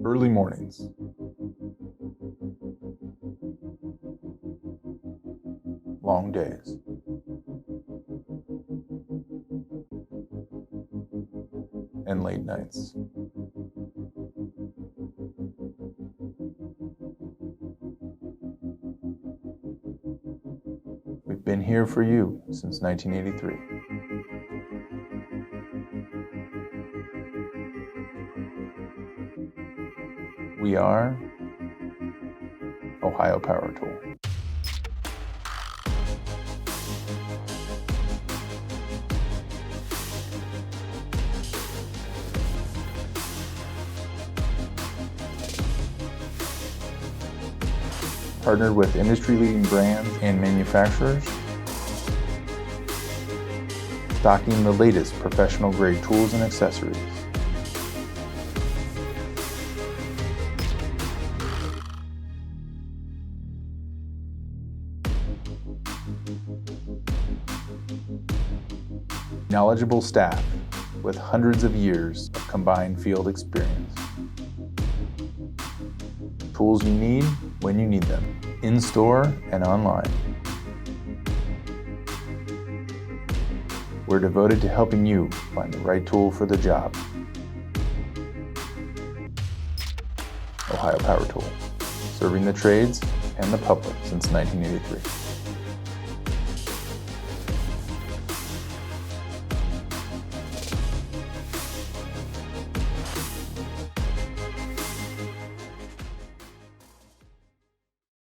Early mornings. Long days. And late nights. We've been here for you since 1983. We are Ohio Power Tool. Partnered with industry-leading brands and manufacturers, stocking the latest professional-grade tools and accessories. Knowledgeable staff with hundreds of years of combined field experience. Tools you need when you need them, in-store and online. We're devoted to helping you find the right tool for the job. Ohio Power Tool, serving the trades and the public since 1983.